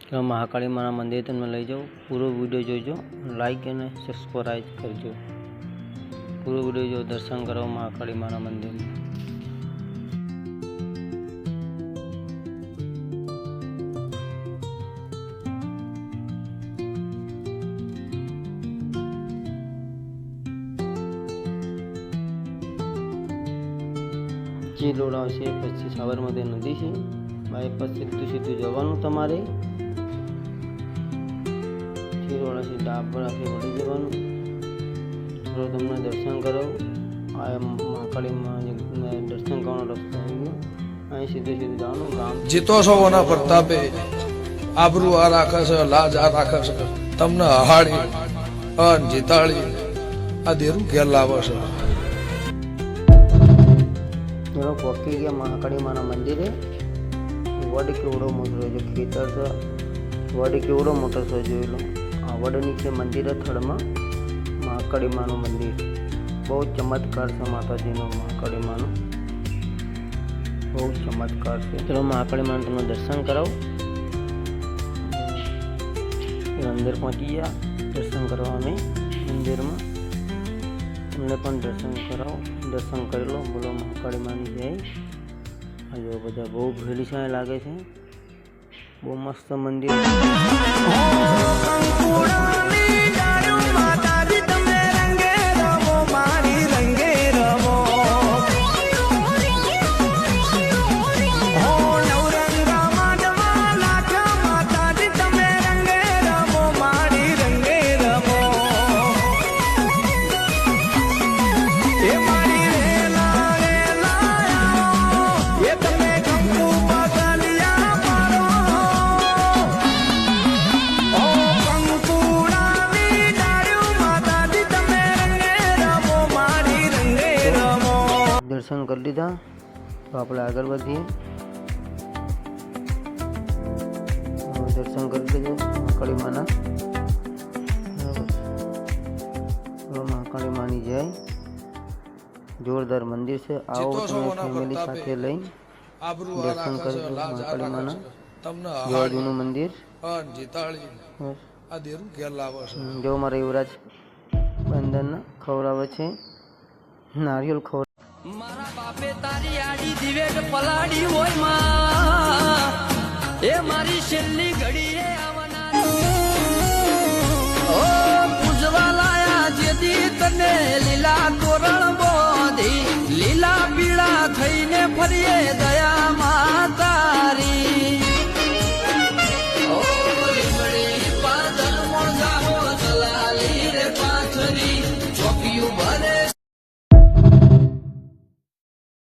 તો મહાકાળી માના મંદિર તમને લઈ જાઉં। પૂરો વિડીયો જોજો, લાઈક અને સબસ્ક્રાઈબ કરજો। પૂરો વિડીયો જો, દર્શન કરો મહાકાળી માના મંદિરમાં। ચીલોડા છે, પછી સાબરમતી નદી છે, બાયપાસ સીધું જવાનું તમારે। ચીલોડા છે, ડાબરાથી વળી જવાનું। ચલો તમને દર્શન કરો। આ મહાકાળીમાં દર્શન કરવાનો રસ્તો આવી ગયો। અહીં સીધું જવાનું ગામ। જીતો છો ઓના પ્રતાપે, આબરૂ આ રાખે છે, લાજ આ રાખે છે, તમને હહાડી અન જીતાડી આ દેરું ઘેર લાવે છે। ચલો પહોંચી ગયા મહાકાળી માના મંદિરે। વડ કેવડો મોટો છે, ખેતર છે, વડ કેવડો મોટો છે જોઈ લો। આ વડ નીચે મંદિર થડમાં મહાકાળી માનું મંદિર। બહુ ચમત્કાર છે માતાજીનો, મહાકાળી માનો બહુ ચમત્કાર છે। ચલો મહાકાળી માનું તમને દર્શન કરાવો। અંદર પહોંચી ગયા દર્શન કરવા અમે મંદિરમાં। તમને પણ દર્શન કરાવો, દર્શન કરી લો। બોલો મહાકાળી માની જય। આ જો બધા બહુ ભીડ છે લાગે છે, બહુ મસ્ત મંદિર। દર્શન કરી લીધા તો આપણે આગળ વધીએ। દર્શન કરી લીધું મહાકાળી માના। મહાકાળી માની જય। જોરદાર મંદિર છે, આવો તમે ફેમિલી સાથે લઈ દર્શન કરજો મહાકાળી માના। જુનું મંદિર જો મારા યુવરાજ બંધન ખવડાવે છે, નારિયેળ ખવડાવે। મારા બાપે તારી આડી દિવેટ પલાડી હોય માં, એ મારી છેલ્લી ઘડીએ આવનારી। ઓ પૂજવા લાયા જેદી તને લીલા તોરણ બોધી, લીલા પીળા થઈને ફરીએ